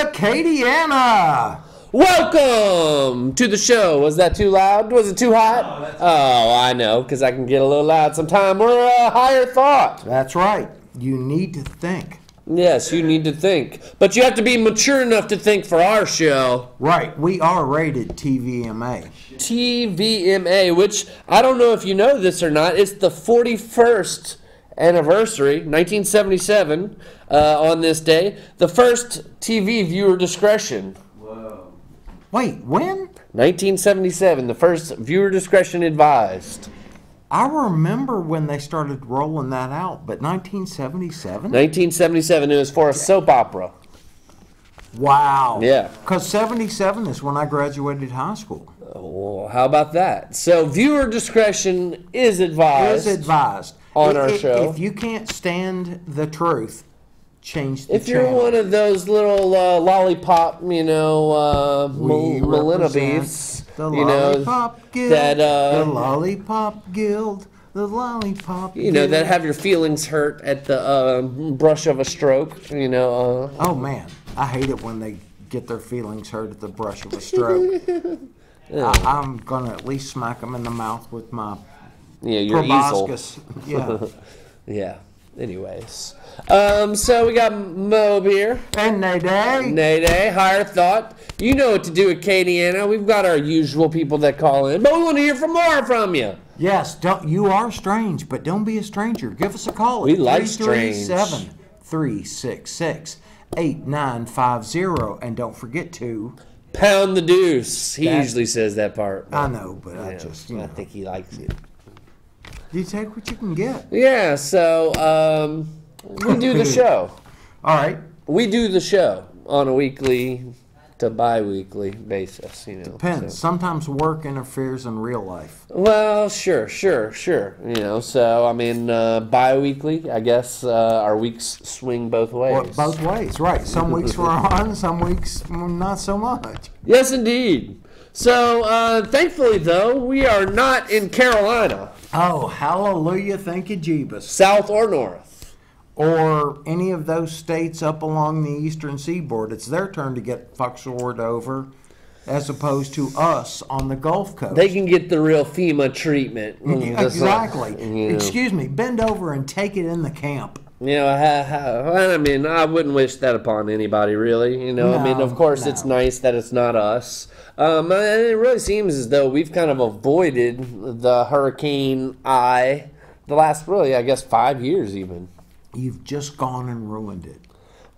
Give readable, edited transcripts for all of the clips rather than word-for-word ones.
Acadiana. Welcome to the show. Was that too loud? Was it too hot? Oh, I know, because I can get a little loud sometime. We're a higher thought. That's right. You need to think. Yes, you need to think. But you have to be mature enough to think for our show. Right. We are rated TVMA. TVMA, which I don't know if you know this or not. It's the 41st anniversary, 1977, on this day. The first TV viewer discretion. Whoa. Wait, when? 1977, the first viewer discretion advised. I remember when they started rolling that out, but 1977? 1977, it was for a soap opera. Wow. Yeah. Because 77 is when I graduated high school. Well, how about that? So viewer discretion is advised. Is advised. On our show. If you can't stand the truth, change the If you're channel. one of those little lollipop, millennials, The Lollipop Guild, that the Lollipop Guild, the Lollipop Guild. that have your feelings hurt at the brush of a stroke, Oh man, I hate it when they get their feelings hurt at the brush of a stroke. I'm gonna at least smack them in the mouth with my your easel. proboscis. Yeah. Yeah. Anyways, so we got Mob here. And Nayday. Nayday, higher thought. You know what to do at Acadiana. We've got our usual people that call in, but we want to hear more from you. Yes, you are strange, but don't be a stranger. Give us a call. We like strange. 337-366-8950, and don't forget to pound the deuce. He usually says that part. I know, but I just, I think he likes it. You take what you can get. Yeah, so we do the show. All right. We do the show on a weekly to bi-weekly basis, Depends. So. Sometimes work interferes in real life. Well, sure. So, bi-weekly, I guess our weeks swing both ways. Well, both ways, right. Some weeks we're on, some weeks not so much. Yes, indeed. So, thankfully, though, we are not in Carolina. Oh, hallelujah, thank you, Jeebus. South or north. Or any of those states up along the eastern seaboard. It's their turn to get fucksored over, as opposed to us on the Gulf Coast. They can get the real FEMA treatment. Exactly. Excuse me, bend over and take it in the camp. I wouldn't wish that upon anybody, really. Of course, it's nice that it's not us. And it really seems as though we've kind of avoided the Hurricane I the last, 5 years even. You've just gone and ruined it.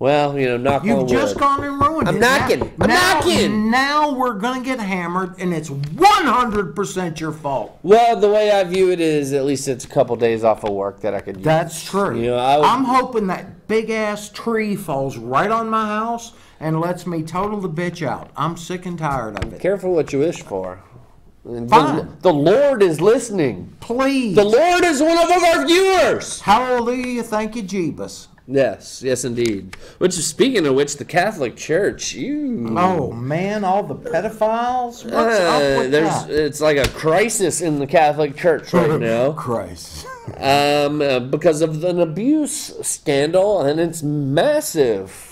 Well, knock on wood. You've just gone and ruined it. I'm knocking. Now we're going to get hammered, and it's 100% your fault. Well, the way I view it is at least it's a couple days off of work that I could use. That's true. I'm hoping that big-ass tree falls right on my house and lets me total the bitch out. I'm sick and tired of it. Careful what you wish for. Fine. The Lord is listening. Please. The Lord is one of our viewers. Hallelujah. Thank you, Jeebus. Yes, indeed. Speaking of which, the Catholic Church, Oh, man, all the pedophiles? What's up with that? It's like a crisis in the Catholic Church right now. Crisis. Because of an abuse scandal, and it's massive.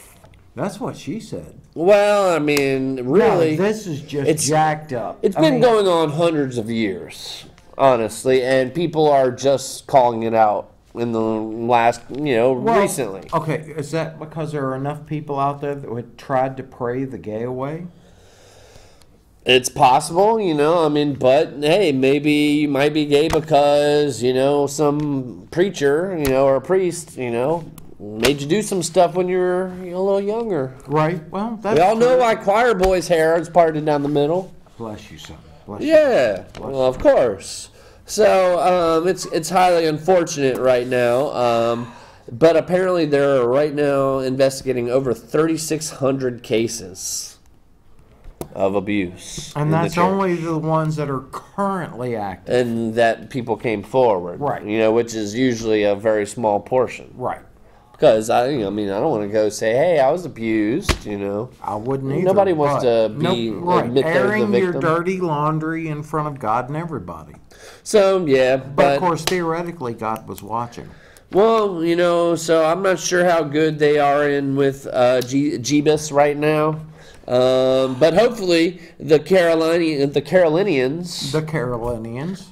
That's what she said. Well, really... No, this is just jacked up. It's been going on hundreds of years, honestly, and people are just calling it out in the last, recently. Okay, is that because there are enough people out there that would tried to pray the gay away? It's possible, but hey, maybe you might be gay because, some preacher, or a priest, made you do some stuff when you were a little younger. Right, well, that's we all know why choir boys' hair is parted down the middle. Bless you, son. Well, of course. So, it's highly unfortunate right now, but apparently they're right now investigating over 3,600 cases of abuse. And that's only the ones that are currently active. And that people came forward. Right. Which is usually a very small portion. Right. Because, I don't want to go say, hey, I was abused, I wouldn't either. Nobody wants to admit they're the airing victim. your dirty laundry in front of God and everybody. So, yeah. But of course, theoretically, God was watching. Well, so I'm not sure how good they are in with Jeebus right now. But hopefully the Carolinians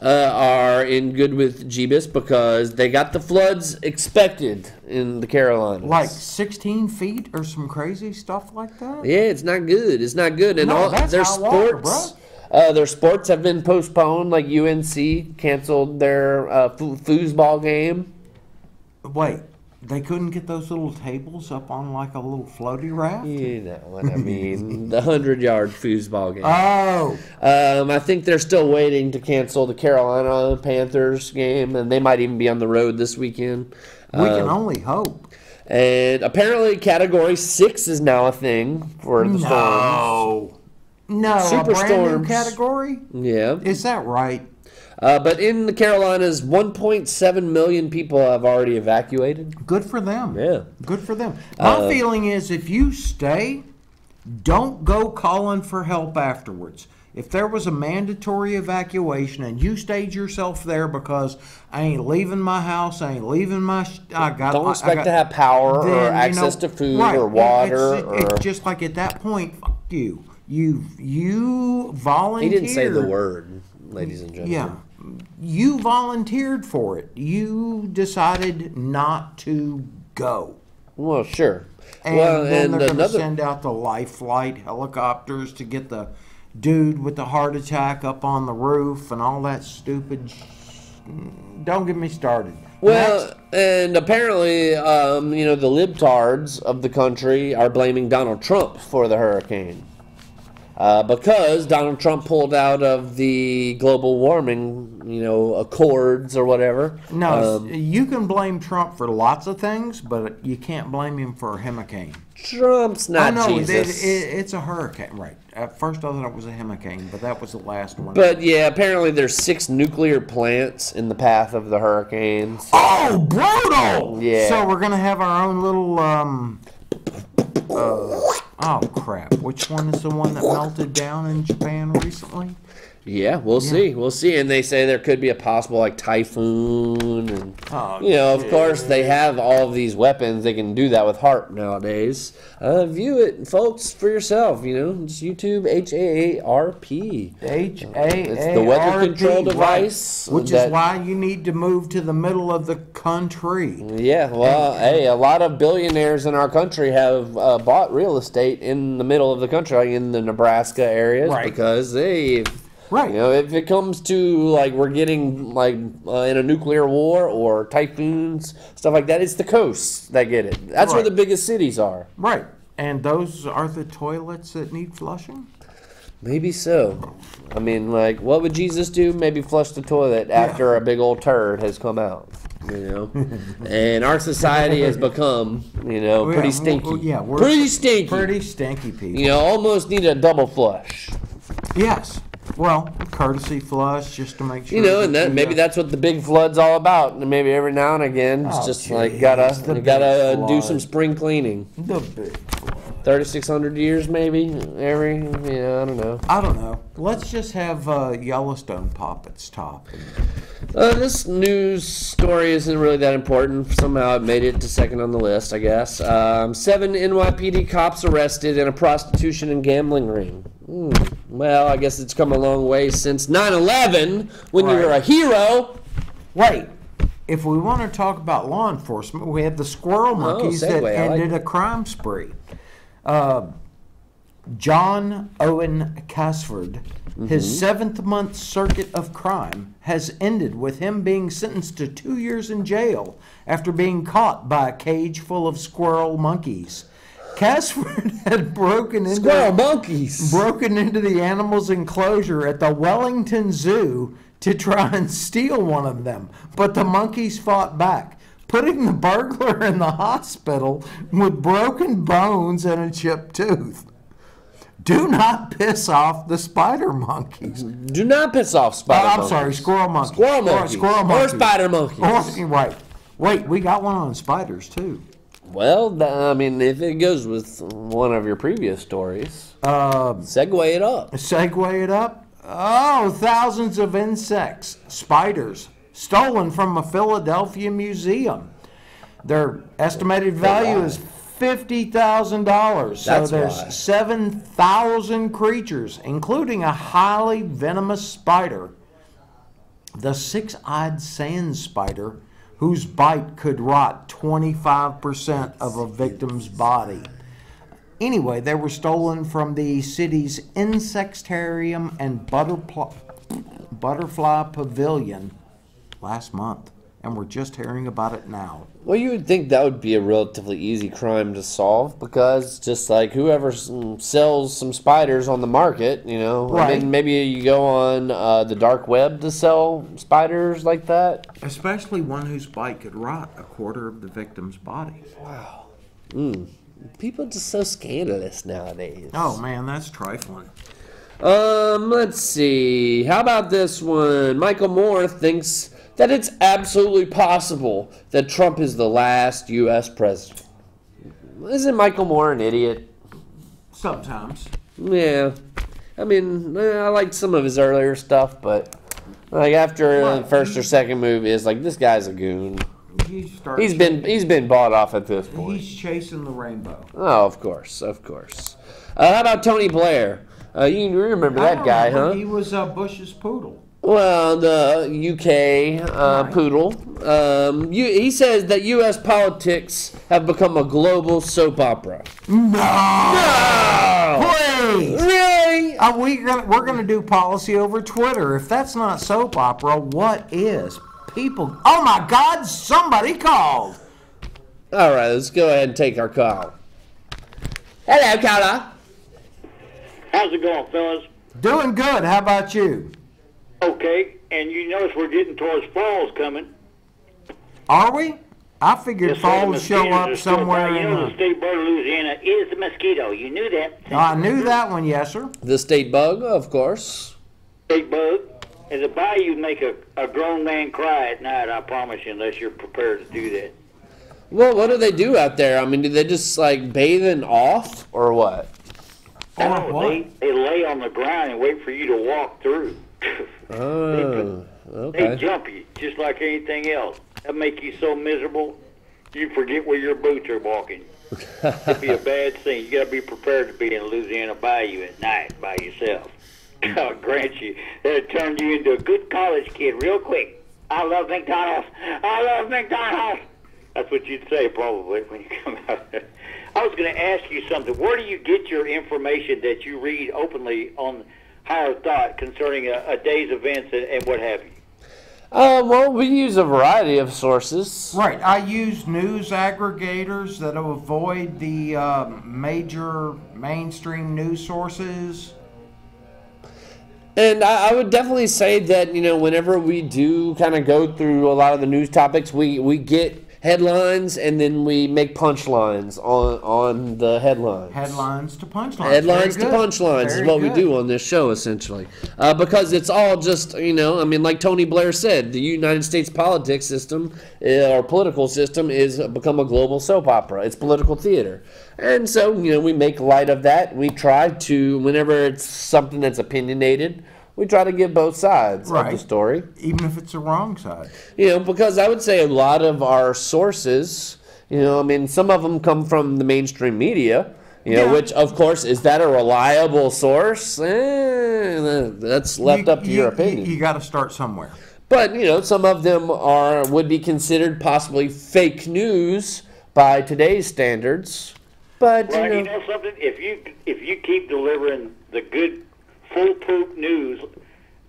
are in good with Jeebus because they got the floods expected in the Carolinas. Like 16 feet or some crazy stuff like that? Yeah, it's not good. It's not good. And No, all that's their hot water, sports, their sports have been postponed. Like UNC canceled their foosball game. Wait, they couldn't get those little tables up on like a little floaty raft? You know what I mean. The 100-yard foosball game. Oh. I think they're still waiting to cancel the Carolina Panthers game, and they might even be on the road this weekend. We can only hope. And apparently Category 6 is now a thing for the storms. No, Super a brand new storms. category? Yeah. Is that right? But in the Carolinas, 1.7 million people have already evacuated. Good for them. Yeah. Good for them. My feeling is if you stay, don't go calling for help afterwards. If there was a mandatory evacuation and you stayed yourself there because I ain't leaving my house, I ain't leaving my... Don't expect to have power or access to food or water. It's just like at that point, fuck you. You volunteered. He didn't say the word, ladies and gentlemen. Yeah. You volunteered for it. You decided not to go. Well, sure. And then they're going to send out the life flight helicopters to get the dude with the heart attack up on the roof and all that stupid. Don't get me started. Well, and apparently, the libtards of the country are blaming Donald Trump for the hurricane. Because Donald Trump pulled out of the global warming, accords or whatever. No, you can blame Trump for lots of things, but you can't blame him for a hurricane. Trump's not Jesus. It's a hurricane, right? At first I thought it was a hurricane, but that was the last one. But yeah, apparently there's 6 nuclear plants in the path of the hurricanes. Oh, brutal! Yeah. So we're gonna have our own little oh crap! Which one is the one that melted down in Japan recently? Yeah, we'll see. We'll see. And they say there could be a possible typhoon, and of course they have all of these weapons. They can do that with HAARP nowadays. View it, folks, for yourself. Just YouTube HAARP. It's the weather control device, which is why you need to move to the middle of the country. Yeah, well, hey, a lot of billionaires in our country have bought real estate in the middle of the country, like in the Nebraska areas, because they. Right. If it comes to we're getting in a nuclear war or typhoons, stuff like that, it's the coasts that get it. That's where the biggest cities are. Right. And those are the toilets that need flushing? Maybe so. I mean, what would Jesus do? Maybe flush the toilet after a big old turd has come out. And our society has become, pretty stinky. We're pretty stinky. Pretty stinky people. Almost need a double flush. Yes. Well, courtesy flush just to make sure. And maybe that's what the big flood's all about. And maybe every now and again, it's just gotta do some spring cleaning. The big flood. 3,600 years, maybe I don't know. I don't know. Let's just have Yellowstone pop its top. This news story isn't really that important. Somehow it made it to second on the list, I guess. 7 NYPD cops arrested in a prostitution and gambling ring. Well, I guess it's come a long way since 9/11 when you were a hero. Wait. If we want to talk about law enforcement, we had the squirrel monkeys that ended a crime spree. John Owen Casford, his 7th month circuit of crime has ended with him being sentenced to 2 years in jail after being caught by a cage full of squirrel monkeys. Casford had broken into the animal's enclosure at the Wellington Zoo to try and steal one of them, but the monkeys fought back, putting the burglar in the hospital with broken bones and a chipped tooth. Do not piss off the spider monkeys. Do not piss off spider monkeys. I'm sorry, squirrel monkeys. Squirrel monkeys. Or spider monkeys. Right. Wait, we got one on spiders, too. Well, if it goes with one of your previous stories, segue it up. Segue it up? Oh, thousands of insects, spiders, stolen from a Philadelphia museum. Their estimated value is $50,000. So That's there's why. 7,000 creatures, including a highly venomous spider, the six-eyed sand spider, whose bite could rot 25% of a victim's body. Anyway, they were stolen from the city's insectarium and butterfly pavilion last month, and we're just hearing about it now. Well, you would think that would be a relatively easy crime to solve, because just like whoever sells some spiders on the market, you know, Right. I mean, maybe you go on the dark web to sell spiders like that. Especially one whose bite could rot a quarter of the victim's body. Wow. People are just so scandalous nowadays. Oh man, that's trifling. Let's see. How about this one? Michael Moore thinks that it's absolutely possible that Trump is the last U.S. president. Isn't Michael Moore an idiot? Sometimes. Yeah. I mean, I liked some of his earlier stuff, but like after the first or second movie, it's like this guy's a goon. He's been bought off at this point. He's chasing the rainbow. Oh, of course, of course. How about Tony Blair? You remember that guy, huh? He was Bush's poodle. Well, the UK poodle. He says that U.S. politics have become a global soap opera. No! Please! Really? We're gonna do policy over Twitter. If that's not soap opera, what is? People, oh my God! Somebody called. All right, let's go ahead and take our call. Hello, caller. How's it going, fellas? Doing good. How about you? Okay, and you notice we're getting towards fall's coming. Are we? I figured Just like fall the would show mosquitoes up are still somewhere bright. in You know the state bird of Louisiana is the mosquito. You knew that. I knew that one, yes, sir. The state bug, of course. State bug. And the bayou make a grown man cry at night, I promise you, unless you're prepared to do that. Well, what do they do out there? I mean, do they just like bathing off or what? Or what? They lay on the ground and wait for you to walk through. Oh, They okay. jump you, just like anything else. That make you so miserable, you forget where your boots are walking. It'd be a bad scene. You got to be prepared to be in Louisiana Bayou at night by yourself. God grant you, that'd turn you into a good college kid real quick. I love McDonald's. I love McDonald's. That's what you'd say probably when you come out there. I was going to ask you something. Where do you get your information that you read openly on Higher Thought concerning a day's events and what have you? Well, we use a variety of sources. Right. I use news aggregators that avoid the major mainstream news sources. And I would definitely say that, you know, whenever we do kind of go through a lot of the news topics, we get headlines and then we make punchlines on the headlines. Headlines to punchlines. Headlines to Very good. punchlines is Very what we good. do on this show, essentially. Because it's all just, you know, I mean, like Tony Blair said, the United States politics system, or political system, is become a global soap opera. It's political theater. And so, you know, we make light of that. We try to, whenever it's something that's opinionated, we try to give both sides of the story. Even if it's the wrong side. You know, because I would say a lot of our sources, you know, I mean, some of them come from the mainstream media, you know, which, of course, is that a reliable source? That's left up to your opinion. You got to start somewhere. But, you know, some of them would be considered possibly fake news by today's standards. But, Well, you know something? If you keep delivering the good, foolproof news,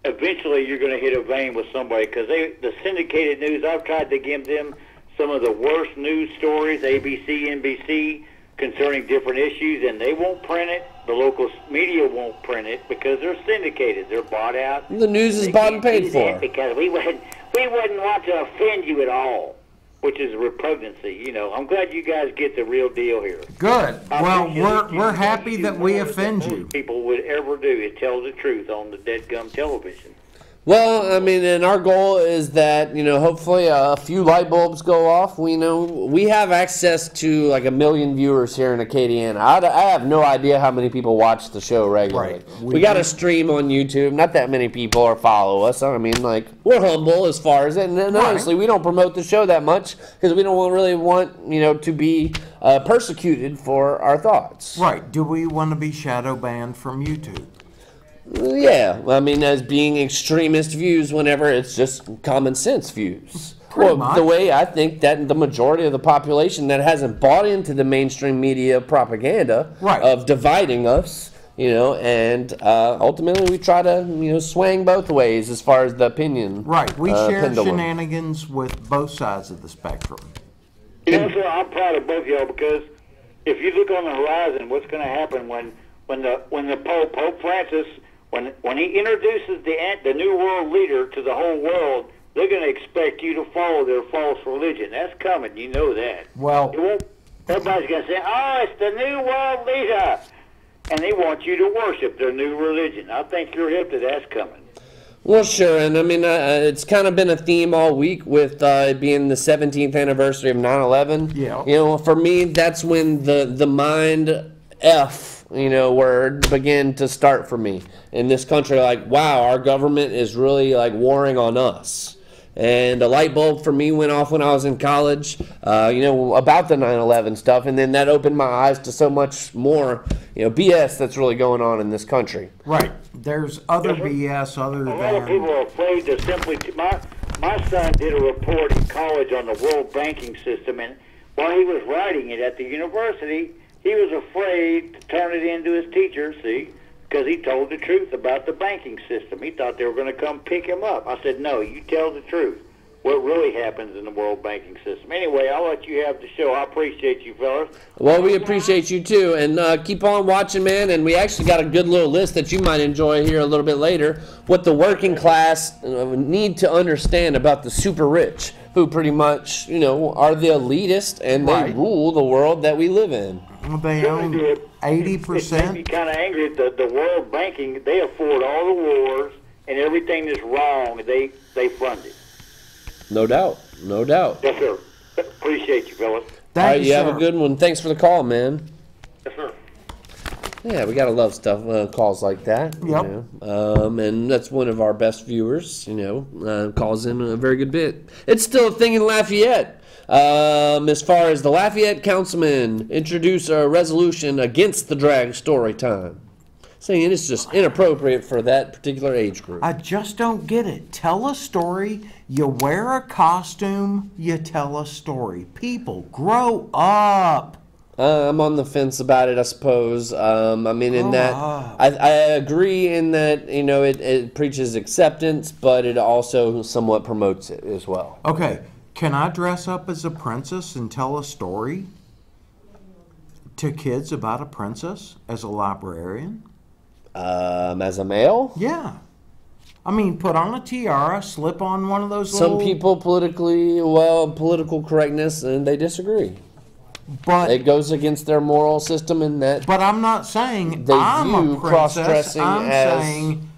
eventually you're going to hit a vein with somebody, because the syndicated news, I've tried to give them some of the worst news stories, ABC, NBC, concerning different issues, and they won't print it. The local media won't print it because they're syndicated. They're bought out. the news is They bought and can't paid do that for. because we wouldn't want to offend you at all, which is a repugnancy. You know, I'm glad you guys get the real deal here. Good. I Well, appreciate we're you happy do that we more than offend most you. people would ever do is tell the truth on the dead gum television. Well, I mean, and our goal is that, hopefully a few light bulbs go off. We have access to like 1 million viewers here in Acadiana. I have no idea how many people watch the show regularly. Right. We got a stream on YouTube. Not that many people or follow us. I mean, like, we're humble as far as it. And honestly, we don't promote the show that much because we don't really want, to be persecuted for our thoughts. Right. Do we want to be shadow banned from YouTube? Yeah, I mean, as being extremist views whenever it's just common sense views. Pretty much. The way I think that the majority of the population that hasn't bought into the mainstream media propaganda of dividing us, and ultimately we try to, swing both ways as far as the opinion. Right, we share pendulum. shenanigans with both sides of the spectrum. Sir, I'm proud of both of y'all because if you look on the horizon, what's going to happen when the Pope Francis, when he introduces the new world leader to the whole world, they're going to expect you to follow their false religion. That's coming. You know that. Well, everybody's going to say, "Oh, it's the new world leader," and they want you to worship their new religion. I think you're hip to that's coming. Well, sure, and I mean, it's kind of been a theme all week with it being the 17th anniversary of 9/11. Yeah. For me, that's when the mind F word began to start for me in this country. Like, wow, our government is really like warring on us. And a light bulb for me went off when I was in college, about the 9/11 stuff, and then that opened my eyes to so much more, BS that's really going on in this country. Right. There's other BS other than... A lot of people are afraid to simply... My son did a report in college on the world banking system, and while he was writing it at the university, he was afraid to turn it into his teacher, because he told the truth about the banking system. He thought they were going to come pick him up. I said, no, you tell the truth. What really happens in the world banking system. Anyway, I'll let you have the show. I appreciate you, fellas. Well, we appreciate you, too. And keep on watching, man. And we actually got a good little list that you might enjoy here a little bit later. What the working class need to understand about the super rich, who pretty much, are the elitist, and they rule the world that we live in. They own 80%. It made me kind of angry at the world banking. They afford all the wars, and everything that's wrong, they fund it. No doubt. No doubt. Yes, sir. Appreciate you, fellas. All right, you have a good one. Thanks for the call, man. Yes, sir. Yeah, we gotta love stuff, calls like that. Yep. And that's one of our best viewers, calls in a very good bit. It's still a thing in Lafayette. As far as the Lafayette councilman introduce a resolution against the drag story time, saying it's just inappropriate for that particular age group. I just don't get it. Tell a story. You wear a costume. You tell a story. People, grow up. I'm on the fence about it, I suppose. I mean, in that, I agree in that, it preaches acceptance, but it also somewhat promotes it as well. Okay. Can I dress up as a princess and tell a story to kids about a princess as a librarian? As a male? Yeah. I mean, put on a tiara, slip on one of those Some people political correctness, and they disagree. But it goes against their moral system in that. But I'm not saying I'm a princess. I'm saying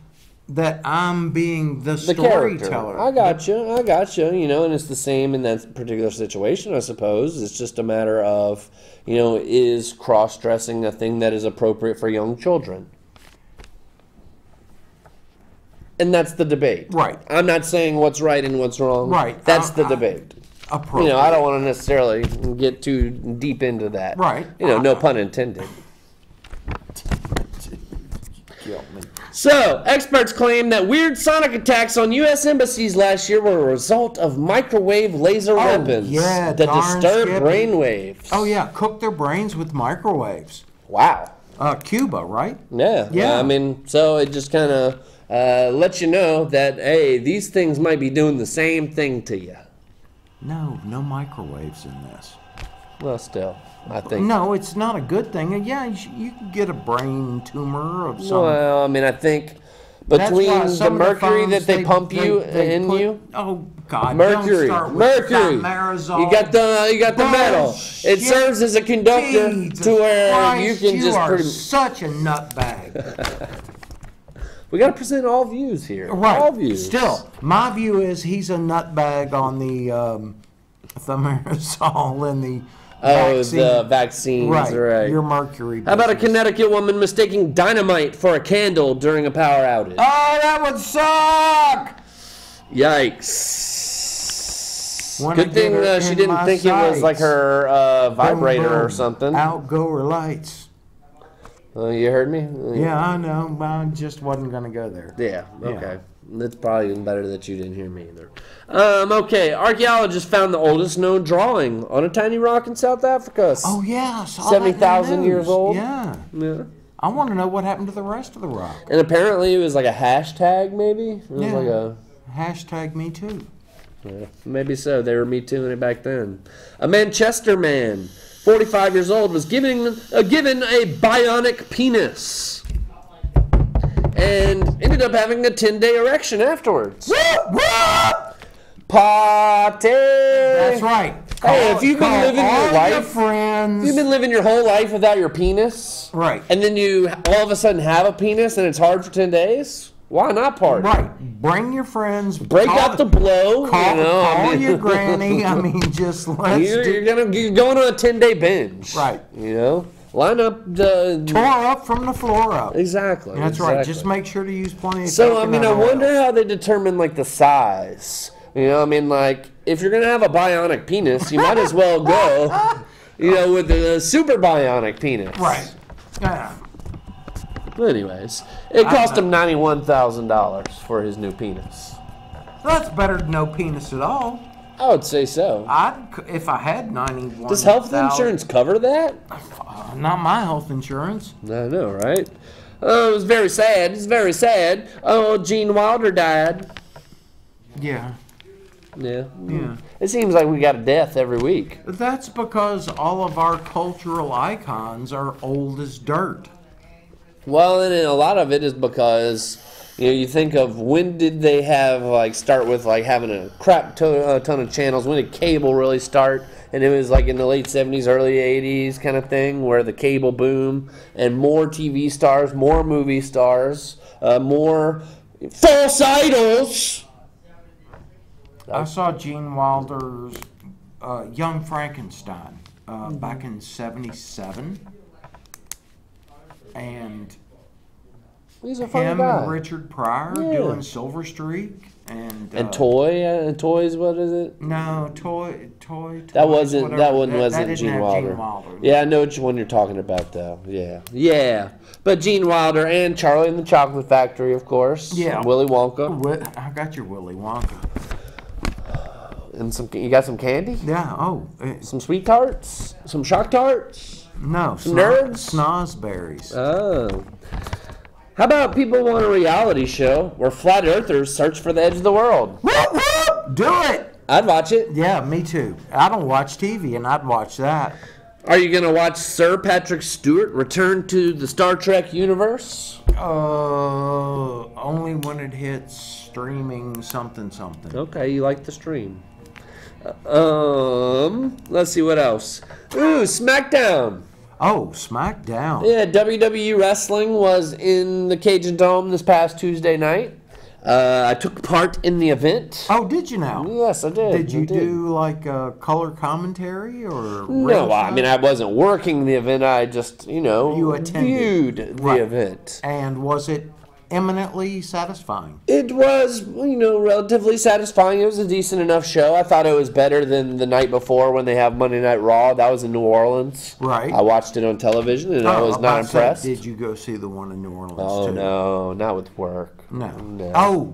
that I'm being the storyteller. I got you. And it's the same in that particular situation, I suppose. It's just a matter of, is cross-dressing a thing that is appropriate for young children? And that's the debate. Right. I'm not saying what's right and what's wrong. Right. That's the debate. Appropriate. I don't want to necessarily get too deep into that. Right. No pun intended. So, experts claim that weird sonic attacks on U.S. embassies last year were a result of microwave laser weapons that disturbed brainwaves. Oh, yeah. Cook their brains with microwaves. Wow. Cuba, right? Yeah. Yeah. I mean, so it just kind of lets you know that, hey, these things might be doing the same thing to you. No microwaves in this. Well, still, I think. No, it's not a good thing. Yeah, you can get a brain tumor of some. Well, I mean, I think between the mercury that they pump you in you. Oh God! Mercury, don't start with mercury. Thimerosal. You got the metal. It serves as a conductor Jesus to where Christ, you can just pretty. Such a nutbag. We got to present all views here. Right. All views. Still, my view is he's a nutbag on the thimerosal and the vaccine. The vaccines, right. Your mercury. How about a business. Connecticut woman mistaking dynamite for a candle during a power outage? Oh, that would suck! Yikes. Wanna Good thing get her she in didn't my think it was like sights. her vibrator Boom, or boom. something. Out go her lights. You heard me? Yeah, I know, but I just wasn't going to go there. Yeah, okay. It's probably even better that you didn't hear me either. Okay, archaeologists found the oldest known drawing on a tiny rock in South Africa. Oh, yeah, I saw 70,000 that in the years news. old? Yeah. Yeah. I want to know what happened to the rest of the rock. And apparently it was like a hashtag, maybe? It was Yeah. like a... Hashtag me too. Yeah, maybe so. They were Me Tooing it back then. A Manchester man, 45 years old, was given a bionic penis. And ended up having a 10-day erection afterwards. Party! That's right. Hey, if you've been Call living your all life, friends. you've been living your whole life without your penis, Right. and then you all of a sudden have a penis and it's hard for 10 days, why not party? Right. Bring your friends. Break call out the blow. Call, you know, call your granny. I mean, just let's You're do. you're going on a 10-day binge. Right. You know, line up the. Tore up from the floor up. Exactly. That's right. exactly. Just make sure to use plenty of So I mean, I coconut oil. wonder how they determine like the size. You know, I mean, like if you're gonna have a bionic penis, you might as well go, you know, with the super bionic penis. Right. Yeah. Anyways, it cost him $91,000 for his new penis. That's better than no penis at all. I would say so. If I had 91. Does health insurance cover that? Not my health insurance. I know, right? Oh, it was very sad. It's very sad. Oh, Gene Wilder died. Yeah. Yeah. Yeah. It seems like we got a death every week. That's because all of our cultural icons are old as dirt. Well, and a lot of it is because, you know, you think of when did they have, like, start with, like, having a crap ton of channels. When did cable really start? And it was, like, in the late 70s, early 80s kind of thing, where the cable boom and more TV stars, more movie stars, more false idols. I saw Gene Wilder's Young Frankenstein back in '77, and He's a funny him guy. and Richard Pryor Yeah. doing Silver Streak and Toys, what is it? No, toy. That wasn't. whatever. That one That wasn't didn't Gene have Wilder. Gene Wilder. Yeah, I know which one you're talking about, though. Yeah. But Gene Wilder and Charlie and the Chocolate Factory, of course. Yeah. Willy Wonka I got your Willy Wonka. and some. You got some candy, Yeah. Oh. some sweet tarts, some shock tarts. No. Nerds? Snozberries. Oh. How about people want a reality show where flat earthers search for the edge of the world? Whoop, whoop, do it. I'd watch it. Yeah, me too. I don't watch TV, and I'd watch that. Are you gonna watch Sir Patrick Stewart return to the Star Trek universe? Only when it hits streaming something. Okay, you like the stream. Let's see what else. Ooh, SmackDown. Oh, SmackDown. Yeah, WWE Wrestling was in the Cajun Dome this past Tuesday night. I took part in the event. Oh, did you now? Yes, I did. Did you I do like color commentary or? No, I mean, I wasn't working the event. I just, You attended. viewed the Right. event. And was it eminently satisfying? It was, relatively satisfying. It was a decent enough show. I thought it was better than the night before when they have Monday Night Raw. That was in New Orleans. Right. I watched it on television and I was I'm not about to say, impressed. did you go see the one in New Orleans Oh, too? no, not with work. No. No. Oh,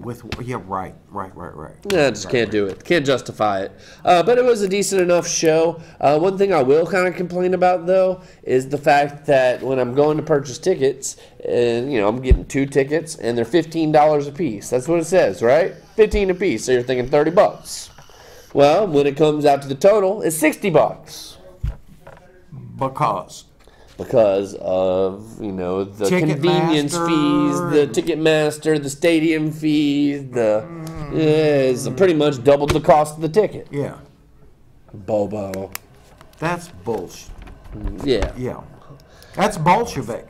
right. Yeah, I just can't do it. Can't justify it. But it was a decent enough show. One thing I will kind of complain about, though, is the fact that when I'm going to purchase tickets, and I'm getting 2 tickets, and they're $15 a piece. That's what it says, right? 15 a piece. So you're thinking $30. Well, when it comes out to the total, it's $60. Because of, the convenience fees, the Ticketmaster, the stadium fees, it's pretty much doubled the cost of the ticket. Yeah. Bobo. That's bullshit. Yeah. Yeah. That's Bolshevik.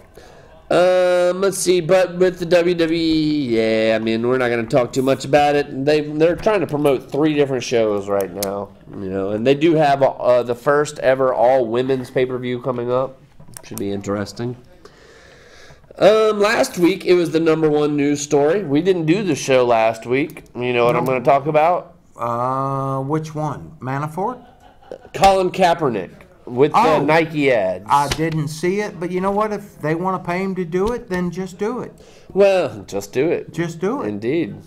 Let's see, but with the WWE, yeah, I mean, we're not going to talk too much about it. They're trying to promote 3 different shows right now, and they do have the first ever all women's pay-per-view coming up. Should be interesting. Last week it was the #1 news story. We didn't do the show last week. You know what I'm going to talk about? Which one? Manafort? Colin Kaepernick. With the Nike ads. I didn't see it, but you know what? If they want to pay him to do it, then just do it. Well, just do it. Just do it. Indeed.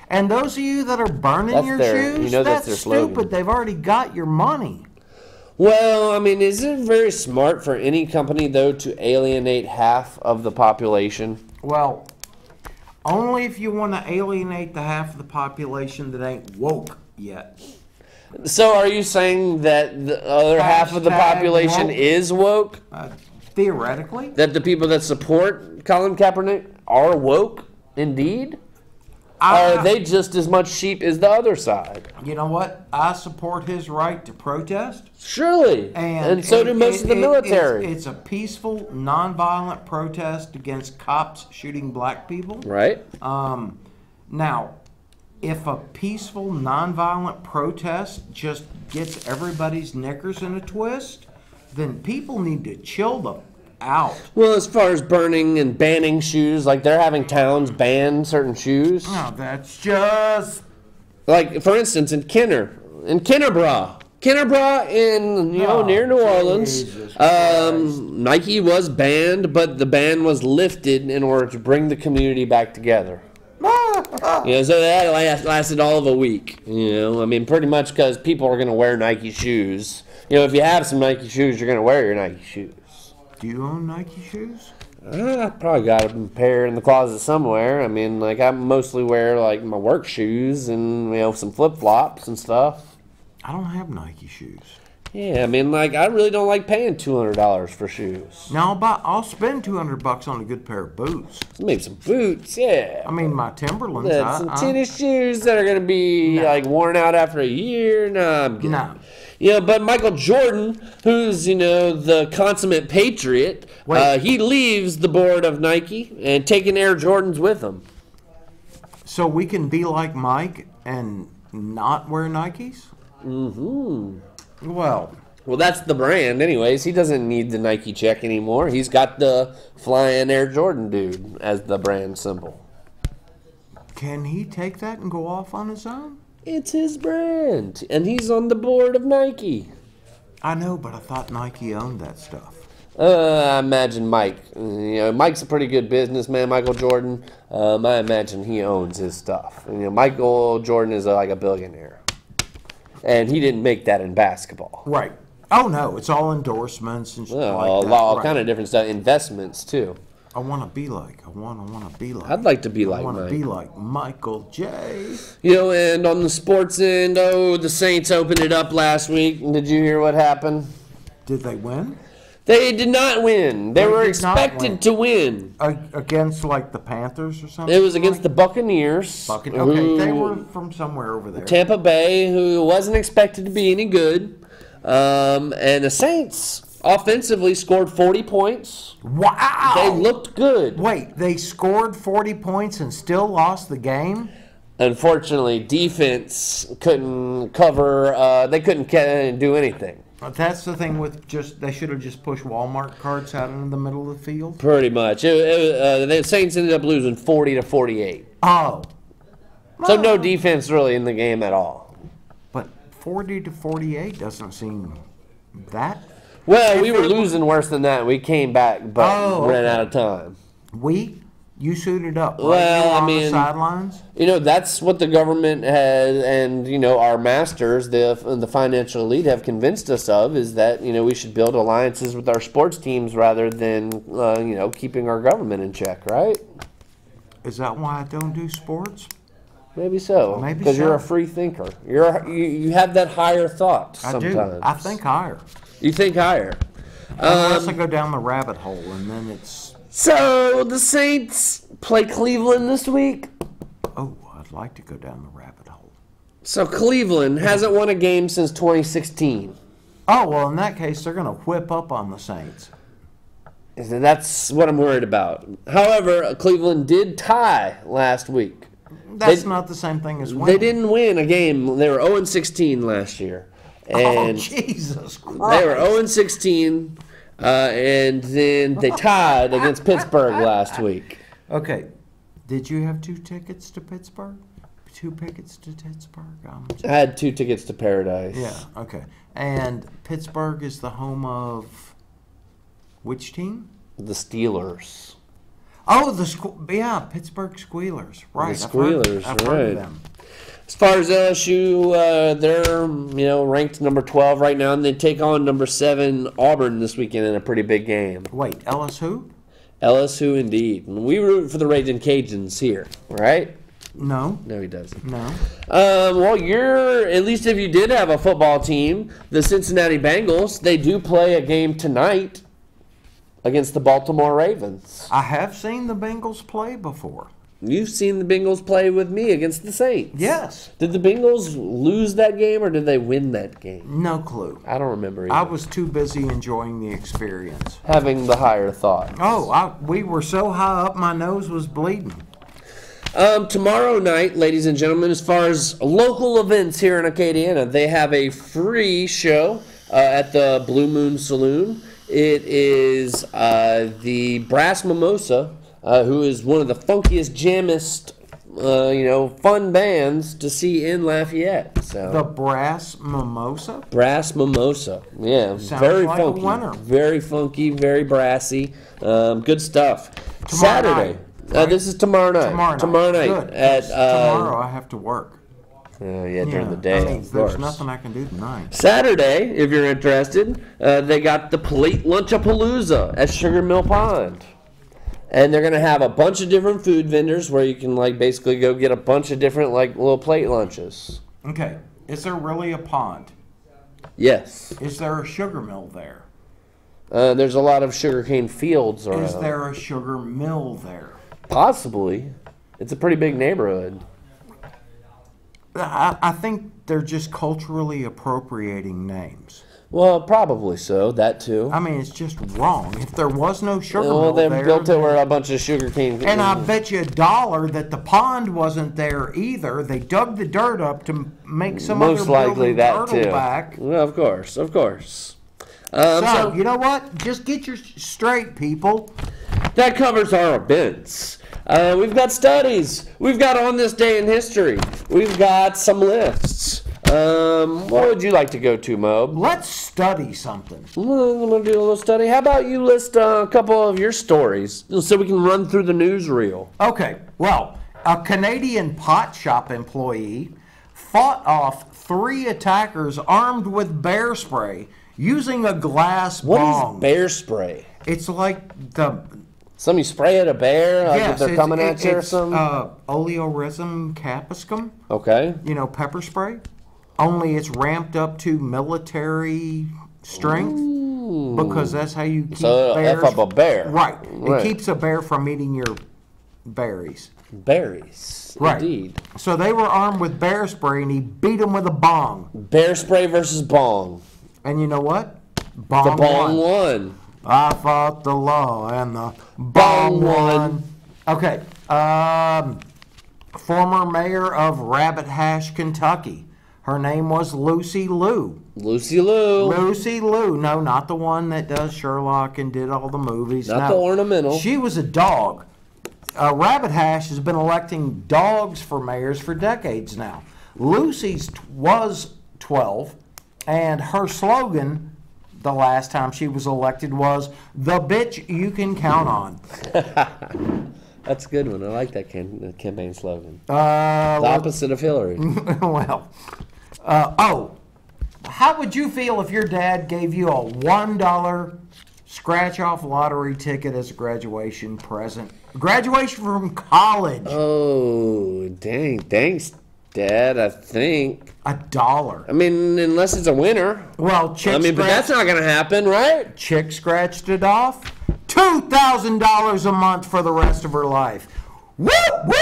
And those of you that are burning your shoes, that's their stupid. slogan. They've already got your money. Well, I mean, is it very smart for any company, though, to alienate half of the population? Well, only if you want to alienate the half of the population that ain't woke yet. So are you saying that the other half of the population woke. is woke? Theoretically. That the people that support Colin Kaepernick are woke, indeed? Are they just as much sheep as the other side? You know what? I support his right to protest. Surely. And so do most of the military. It's a peaceful, nonviolent protest against cops shooting black people. Right. Now, if a peaceful, nonviolent protest just gets everybody's knickers in a twist, then people need to chill them out. Well, as far as burning and banning shoes, like they're having towns ban certain shoes. No, that's just... Like, for instance, in Kennerbra in, near New Orleans, Nike was banned, but the ban was lifted in order to bring the community back together. So that lasted all of a week. I mean, pretty much because people are going to wear Nike shoes. If you have some Nike shoes, you're going to wear your Nike shoes. Do you own Nike shoes? I probably got a pair in the closet somewhere. I mean, like, I mostly wear, like, my work shoes and, some flip-flops and stuff. I don't have Nike shoes. Yeah, I mean, like, I really don't like paying $200 for shoes. Now, I'll spend $200 on a good pair of boots. Maybe some boots, yeah. I mean, my Timberlands. Some tennis shoes that are going to be, worn out after a year. No, I'm good. No. But Michael Jordan, who's, the consummate patriot, he leaves the board of Nike and taking Air Jordans with him. So we can be like Mike and not wear Nikes? Mm-hmm. Well, that's the brand anyways. He doesn't need the Nike check anymore. He's got the flying Air Jordan dude as the brand symbol. Can he take that and go off on his own? It's his brand, and he's on the board of Nike. I know, but I thought Nike owned that stuff. I imagine Mike. Mike's a pretty good businessman, Michael Jordan. I imagine he owns his stuff. Michael Jordan is like a billionaire. And he didn't make that in basketball. Right. Oh, no. It's all endorsements and shit like that. All kind of different stuff. Investments, too. I want to be like. I'd like to be like I Mike. want to be like Michael J. And on the sports end, the Saints opened it up last week. Did you hear what happened? Did they win? They did not win. They were expected to win. Against, like, the Panthers or something? It was against the Buccaneers. Okay, they were from somewhere over there. Tampa Bay, who wasn't expected to be any good. And the Saints offensively scored 40 points. Wow! They looked good. Wait, they scored 40 points and still lost the game? Unfortunately, defense couldn't cover. They couldn't do anything. That's the thing with they should have just pushed Walmart carts out into the middle of the field? Pretty much. The Saints ended up losing 40-48. Oh. So no defense really in the game at all. But 40-48 doesn't seem that. Well, we were losing worse than that. We came back, but ran out of time. You suited up, right? Well, on the sidelines? That's what the government has, and, our masters, the financial elite, have convinced us of, is that, we should build alliances with our sports teams rather than, keeping our government in check, right? Is that why I don't do sports? Maybe so. Maybe because so. You're a free thinker. You have that higher thought sometimes. I do. I think higher. You think higher. Unless I go down the rabbit hole, and then it's... So, the Saints play Cleveland this week. Oh, I'd like to go down the rabbit hole. So, Cleveland hasn't won a game since 2016. Oh, well, in that case, they're going to whip up on the Saints. That's what I'm worried about. However, Cleveland did tie last week. That's not the same thing as winning. They didn't win a game. They were 0-16 last year. And Jesus Christ. they were 0-16, and then they tied against Pittsburgh last week. Okay. Did you have 2 tickets to Pittsburgh? 2 tickets to Pittsburgh? I had 2 tickets to Paradise. Yeah, okay. And Pittsburgh is the home of which team? The Steelers. Oh, Pittsburgh Squealers. Right. The Squealers, I've heard of them. As far as LSU, they're ranked number 12 right now, and they take on number 7 Auburn this weekend in a pretty big game. Wait, LSU? LSU indeed. And we root for the Raging Cajuns here, right? No. No, he doesn't. No. Well, at least if you did have a football team, the Cincinnati Bengals, they do play a game tonight against the Baltimore Ravens. I have seen the Bengals play before. You've seen the Bengals play with me against the Saints. Yes. Did the Bengals lose that game or did they win that game? No clue. I don't remember either. I was too busy enjoying the experience. Having the higher thought. Oh, we were so high up my nose was bleeding. Tomorrow night, ladies and gentlemen, as far as local events here in Acadiana, they have a free show at the Blue Moon Saloon. It is the Brass Mimosa, who is one of the funkiest, jammest, fun bands to see in Lafayette. So the Brass Mimosa? Brass Mimosa, yeah, Sounds very like a funky, winner. very funky, very brassy, good stuff. Tomorrow Saturday. night, right? This is tomorrow night. Tomorrow night. Good, At tomorrow I have to work. during the day. Of there's course. nothing I can do tonight. Saturday, if you're interested, they got the Plate Lunchapalooza at Sugar Mill Pond. And they're going to have a bunch of different food vendors where you can basically go get a bunch of different little plate lunches. Okay. Is there really a pond? Yes. Is there a sugar mill there? There's a lot of sugarcane fields around. Is there a sugar mill there? Possibly. It's a pretty big neighborhood. I think they're just culturally appropriating names. Well, probably so. That too. I mean, it's just wrong. If there was no sugar Well, mill they there, built it where a bunch of sugarcane. and I bet you $1 that the pond wasn't there either. They dug the dirt up to make some Most other likely building that turtle too. back. Well, of course. So, you know what? Just get your straight, people. That covers our events. We've got studies. We've got on this day in history. We've got some lists. What would you like to go to, Mob? Let's study something. I'm going to do a little study. How about you list a couple of your stories so we can run through the newsreel? Okay, well, a Canadian pot shop employee fought off 3 attackers armed with bear spray using a glass bong. What is bear spray? It's like the... Some you spray at a bear if they're coming at you or it's, something? Oleorisum capsicum, Okay. pepper spray. Only it's ramped up to military strength because that's how you keep bears. F up a bear. Right. Right. It keeps a bear from eating your berries. Berries. Right. Indeed. So they were armed with bear spray and he beat them with a bong. Bear spray versus bong. And you know what? Bong The bong won. won. I fought the law and the bong won. Okay. Former mayor of Rabbit Hash, Kentucky. Her name was Lucy Liu. Lucy Liu. Lucy Liu. No, not the one that does Sherlock and did all the movies. Not No. the ornamental. She was a dog. Rabbit Hash has been electing dogs for mayors for decades now. Lucy's was 12, and her slogan the last time she was elected was, "The bitch you can count on." That's a good one. I like that campaign slogan. The Well, opposite of Hillary. how would you feel if your dad gave you a $1 scratch-off lottery ticket as a graduation present? Graduation from college. Oh, dang. Thanks, Dad, I think. $1. I mean, unless it's a winner. Well, But that's not going to happen, right? Chick scratched it off. $2,000 a month for the rest of her life. Woo, woo!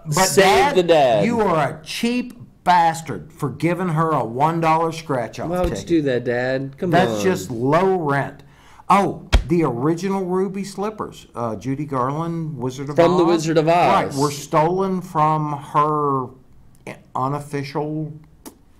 But Save the dad. You are a cheap bastard for giving her a $1 scratch-off Why would you ticket. do that, Dad? Come on. That's just low rent. Oh, the original ruby slippers, Judy Garland, Wizard of Oz. From the Wizard of Oz. Right, were stolen from her unofficial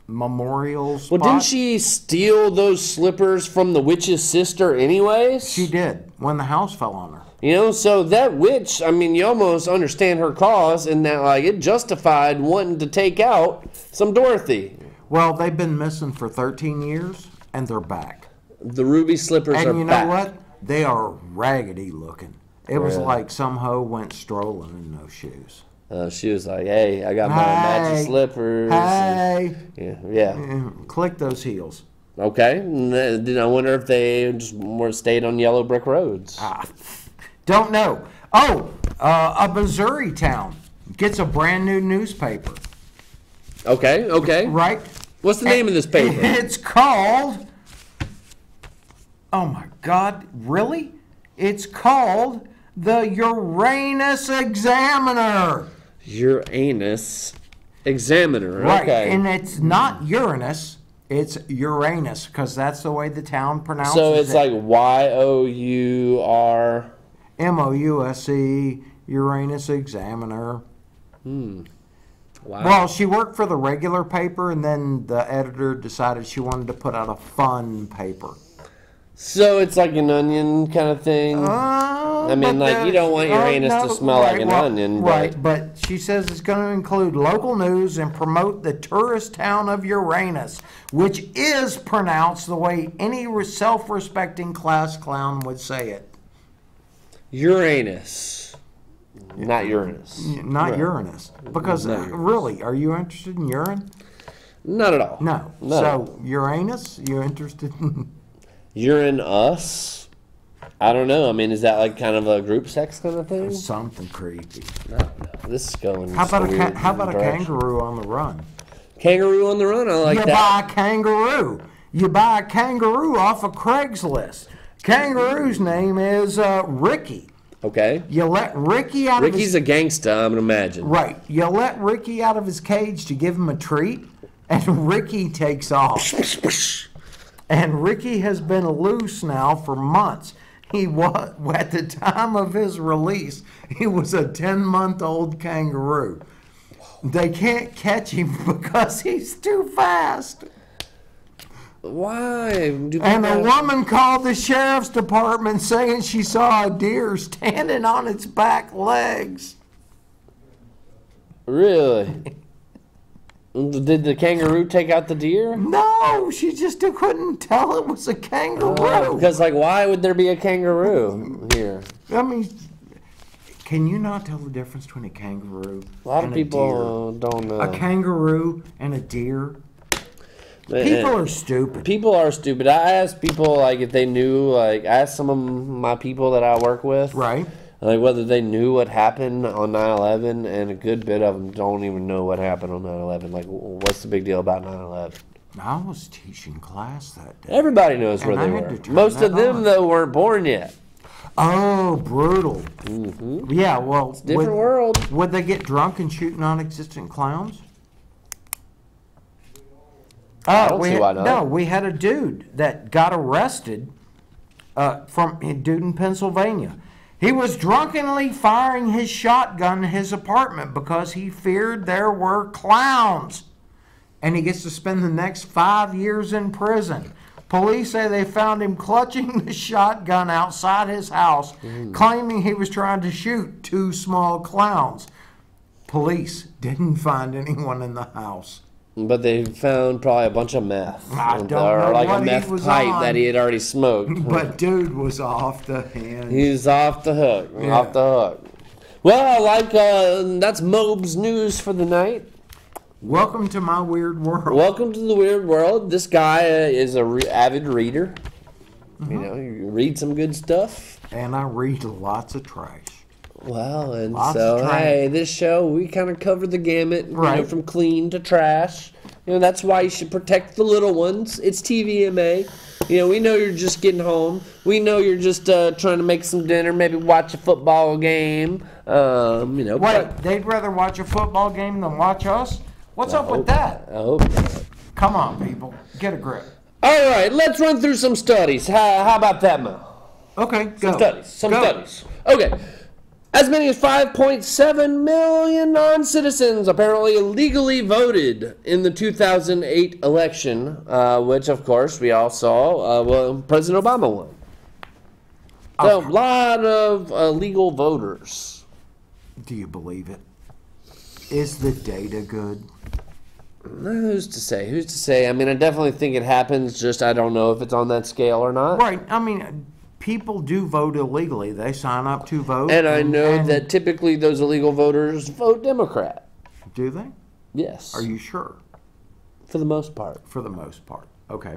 memorial spot. Well, didn't she steal those slippers from the witch's sister anyways? She did, when the house fell on her. You know, so that witch, I mean, you almost understand her cause, and that, like, it justified wanting to take out some Dorothy. Well, they've been missing for 13 years, and they're back. The ruby slippers are back. And you know what? They are raggedy looking. It was like some hoe went strolling in those shoes. She was like, hey, I got my matching slippers. Hey. Yeah. Click those heels. Okay. And then I wonder if they just more stayed on yellow brick roads. Don't know. Oh, a Missouri town gets a brand new newspaper. Okay. Right? What's the name of this paper? It's called... Oh, my God. Really? It's called the Uranus Examiner. Uranus Examiner. Right. Okay. And it's not Uranus. It's Uranus, because that's the way the town pronounces it. So it's like Y-O-U-R... M-O-U-S-E, Uranus Examiner. Wow. Well, she worked for the regular paper, and then the editor decided she wanted to put out a fun paper. So it's like an onion kind of thing? I mean, like, you don't want Uranus to smell like an onion. But... Right, but she says it's going to include local news and promote the tourist town of Uranus, which is pronounced the way any self-respecting class clown would say it. Uranus. Not Uranus. Not Uranus. Because, really, are you interested in urine? Not at all. No. So, Uranus, you interested in... Uranus? I don't know. I mean, is that like kind of a group sex kind of thing? Something creepy. No. This is going How about a kangaroo on the run? Kangaroo on the run? I like that. You buy a kangaroo. You buy a kangaroo off of Craigslist. Kangaroo's name is Ricky. Okay. You let Ricky out of his... Ricky's a gangsta, I'm going to imagine. Right. You let Ricky out of his cage to give him a treat, and Ricky takes off. And Ricky has been loose now for months. He was, at the time of his release, he was a 10-month-old kangaroo. They can't catch him because he's too fast. Why? And a woman called the sheriff's department saying she saw a deer standing on its back legs. Really? Did the kangaroo take out the deer? No, she just couldn't tell it was a kangaroo. Because, like, why would there be a kangaroo here? I mean, can you not tell the difference between a kangaroo A lot of people don't know. A kangaroo and a deer? People are stupid. People are stupid. I asked people, like, if they knew, like, I asked some of my people that I work with. Right. Like, whether they knew what happened on 9/11, and a good bit of them don't even know what happened on 9/11. Like, what's the big deal about 9/11? I was teaching class that day. Everybody knows where they were. Most of them, though, weren't born yet. Oh, brutal. Mm-hmm. Yeah, well... It's a different world. Would they get drunk and shoot non-existent clowns? I don't see why not. No, we had a dude that got arrested from a dude in Pennsylvania. He was drunkenly firing his shotgun in his apartment because he feared there were clowns. And he gets to spend the next 5 years in prison. Police say they found him clutching the shotgun outside his house, claiming he was trying to shoot 2 small clowns. Police didn't find anyone in the house. But they found probably a bunch of meth. I don't or know like what a meth he was pipe on, that he had already smoked. But dude was off the hinge. He's off the hook. Yeah. Off the hook. Well, that's Mobe's news for the night. Welcome to my weird world. Welcome to the weird world. This guy is a avid reader. You know, you read some good stuff. And I read lots of trash. Well, and Lots so, of trash. hey, this show, we kind of cover the gamut, you know, from clean to trash. You know, that's why you should protect the little ones. It's TVMA. You know, we know you're just getting home. We know you're just trying to make some dinner, maybe watch a football game. You know, Wait, they'd rather watch a football game than watch us? What's up with that? I hope not. Come on, people. Get a grip. All right, let's run through some studies. How about that, Mo? Okay, go. Some Go. studies. Okay. As many as 5.7 million non-citizens apparently illegally voted in the 2008 election, which, of course, we all saw. Well, President Obama won. So, a lot of illegal voters. Do you believe it? Is the data good? Who's to say? Who's to say? I mean, I definitely think it happens. Just I don't know if it's on that scale or not. Right. I mean, people do vote illegally. They sign up to vote. And I know that typically those illegal voters vote Democrat. Do they? Yes. Are you sure? For the most part. For the most part. Okay.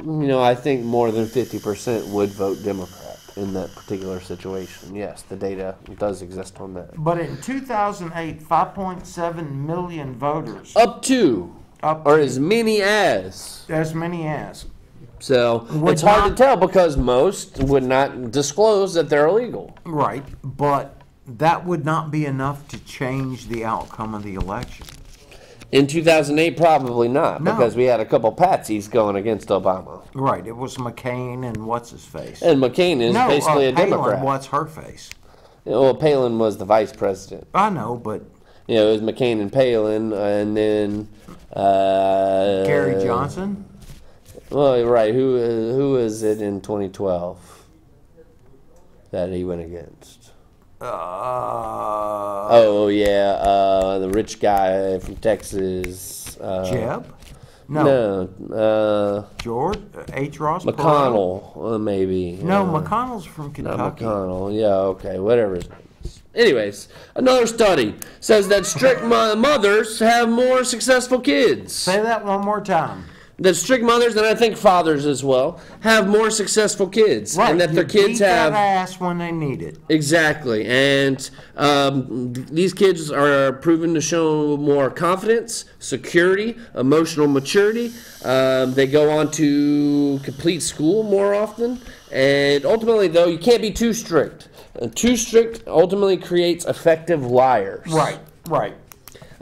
You know, I think more than 50% would vote Democrat in that particular situation. Yes, the data does exist on that. But in 2008, 5.7 million voters. Up to. Or as many as. As many as. So it's hard to tell because most would not disclose that they're illegal. Right, but that would not be enough to change the outcome of the election. In 2008, probably not, No. because we had a couple patsies going against Obama. Right, it was McCain and what's his face? And McCain is basically a Palin, Democrat. what's her face? Well, Palin was the vice president. I know, but You know, it was McCain and Palin, and then Gary Johnson? Well, right. Who was it in 2012 that he went against? Oh yeah, the rich guy from Texas. Jeb? No. George H. Ross McConnell, maybe. No, McConnell's from Kentucky. Not McConnell. Yeah, okay, whatever his name is. Anyways, another study says that strict mothers have more successful kids. Say that one more time. That strict mothers, and I think fathers as well, have more successful kids, Right, and that their kids beat have that ass when they need it. exactly. And these kids are proven to show more confidence, security, emotional maturity. They go on to complete school more often, and ultimately, though, you can't be too strict. Too strict ultimately creates effective liars. Right, right.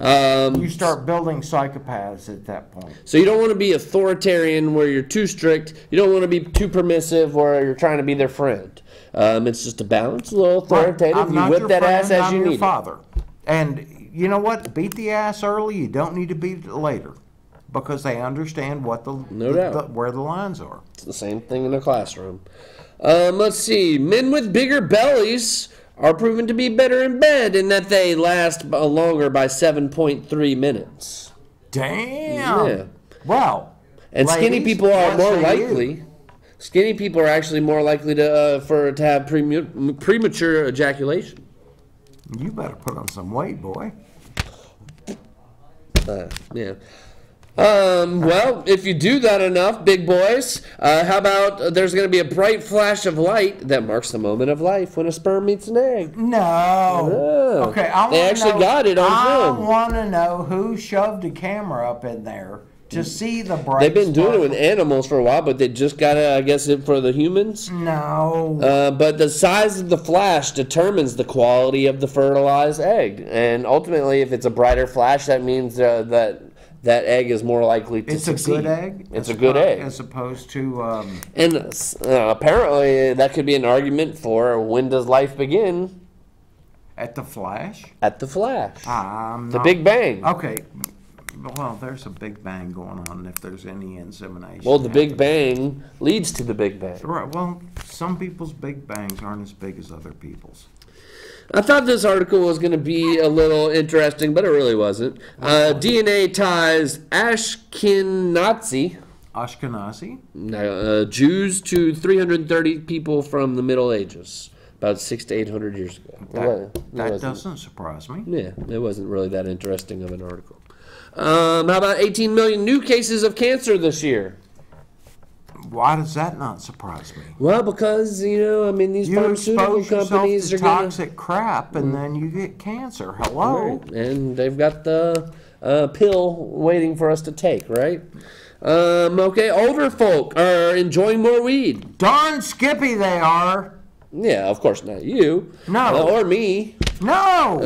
You start building psychopaths at that point. So you don't want to be authoritarian where you're too strict. You don't want to be too permissive where you're trying to be their friend. It's just a balance, a little authoritative. I'm You not whip your that friend, ass as I'm you your need it. father. And you know what? Beat the ass early. You don't need to beat it later, because they understand what where the lines are. It's the same thing in a classroom. Let's see. Men with bigger bellies are proven to be better in bed in that they last longer by 7.3 minutes. Damn. Yeah. Wow. And skinny Ladies, people are what more say likely. you? Skinny people are actually more likely to have premature ejaculation. You better put on some weight, boy. Yeah. Well, if you do that enough, big boys, how about there's going to be a bright flash of light that marks the moment of life when a sperm meets an egg? No. Yeah. Okay, They actually got it on film. I want to know who shoved a camera up in there to see the bright. They've been doing it with sparkle. animals for a while, but they just got it, I guess, it for the humans. No. But the size of the flash determines the quality of the fertilized egg. And ultimately, if it's a brighter flash, that means that egg is more likely to It's succeed. a good egg. It's a good egg. As opposed to. And apparently, that could be an argument for when does life begin? At the flash? At the flash. I'm The not- Big Bang. Okay. Well, there's a Big Bang going on if there's any insemination. Well, the Big Bang leads to the Big Bang. Right. Well, some people's Big Bangs aren't as big as other people's. I thought this article was going to be a little interesting, but it really wasn't. DNA ties Ashkenazi Jews to 330 people from the Middle Ages, about 600 to 800 years ago. That doesn't surprise me. Yeah, it wasn't really that interesting of an article. How about 18 million new cases of cancer this year? Why does that not surprise me? Well, because, these You pharmaceutical expose yourself companies to are going toxic crap, and then you get cancer. Hello. Right. And they've got the pill waiting for us to take, right? Okay, older folk are enjoying more weed. Darn skippy they are. Yeah, of course not you. No. Or me. No.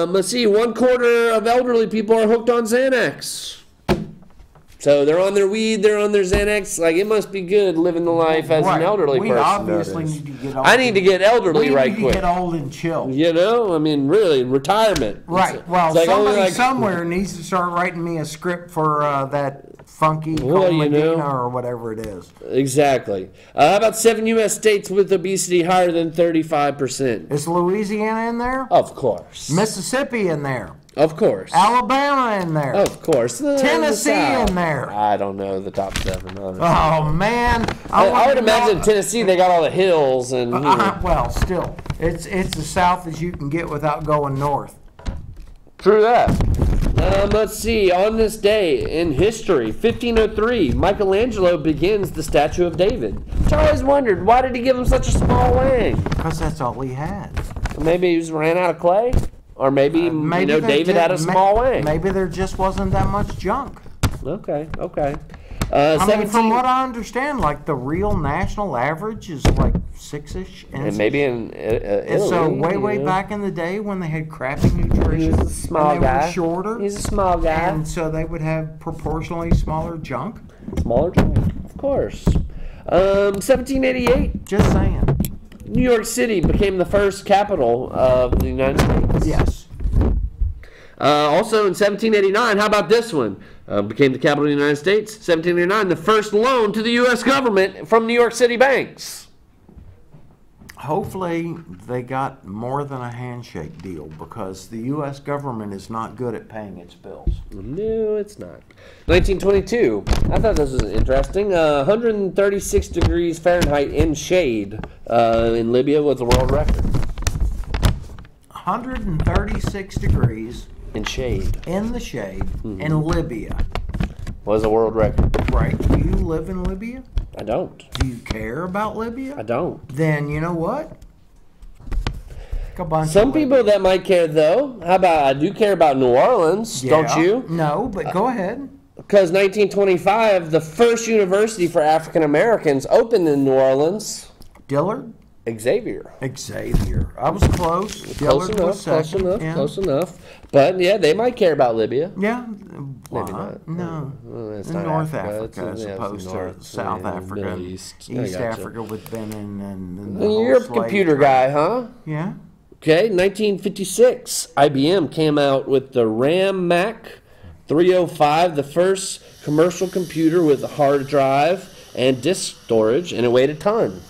Let's see, 1/4 of elderly people are hooked on Xanax. So they're on their weed, they're on their Xanax. Like, it must be good living the life as an elderly person. We obviously need to get old. I need to get elderly right quick. We need to get old and chill. You know, I mean, really, retirement. Right. Well, like somebody somewhere needs to start writing me a script for that funky Cole Medina or whatever it is. Exactly. How about 7 U.S. states with obesity higher than 35%? Is Louisiana in there? Of course. Mississippi in there? Of course. Alabama in there? Of course. Tennessee in there? I don't know the top 7. Honestly. Oh, man. I would imagine Tennessee, they got all the hills. And well, still, it's as south as you can get without going north. True that. Let's see. On this day in history, 1503, Michelangelo begins the statue of David. Which I always wondered, why did he give him such a small wing? Because that's all he had. Maybe he just ran out of clay? Or maybe David had a small wing. Maybe there just wasn't that much junk. Okay. I mean, from what I understand, like the real national average is like 6-ish inches. And maybe in Italy. So way back in the day when they had crappy nutrition, he's a small and they guy. were shorter. He's a small guy. And so they would have proportionally smaller junk. Smaller junk, of course. 1788. Just saying. New York City became the first capital of the United States. Yes. Also in 1789, how about this one? Became the capital of the United States. 1789, the first loan to the U.S. government from New York City banks. Hopefully they got more than a handshake deal because the U.S. government is not good at paying its bills. No, it's not. 1922. I thought this was interesting. 136 degrees Fahrenheit in shade in Libya was the world record. 136 degrees in shade. In the shade in Libya. Was a world record. Right. Do you live in Libya? I don't. Do you care about Libya? I don't. Then you know what? Some people that might care, though. How about, I do care about New Orleans, don't you? No, but go ahead. Because 1925, the first university for African Americans opened in New Orleans. Dillard? Xavier. I was close. Close enough. But yeah, they might care about Libya. Yeah. Maybe not. No. It's in North Africa as opposed to South Africa, East Africa with Benin and you're a computer guy, huh? Yeah. Okay, 1956, IBM came out with the RAM Mac 305, the first commercial computer with a hard drive and disk storage, and it weighed a ton.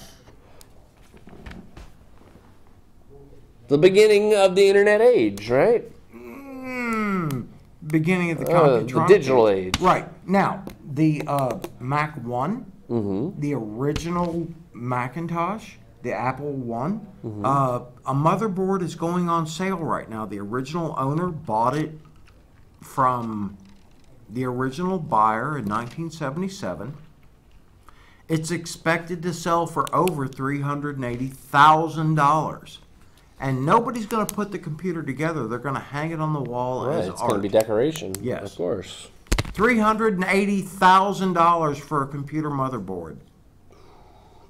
The beginning of the internet age, right? Beginning of the digital age. Right. Now, the Mac 1, the original Macintosh, the Apple One, a motherboard is going on sale right now. The original owner bought it from the original buyer in 1977. It's expected to sell for over $380,000. And nobody's going to put the computer together. They're going to hang it on the wall as art. It's going to be decoration. Yes. Of course. $380,000 for a computer motherboard.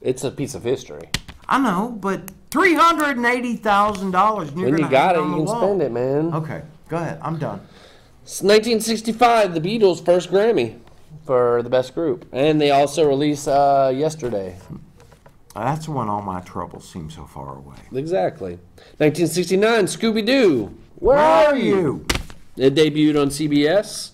It's a piece of history. I know, but $380,000. When you got it, you can spend it, man. Okay, go ahead. I'm done. It's 1965, the Beatles' first Grammy for the best group. And they also released Yesterday. That's when all my troubles seem so far away. Exactly. 1969, Scooby-Doo. Where are you? It debuted on CBS.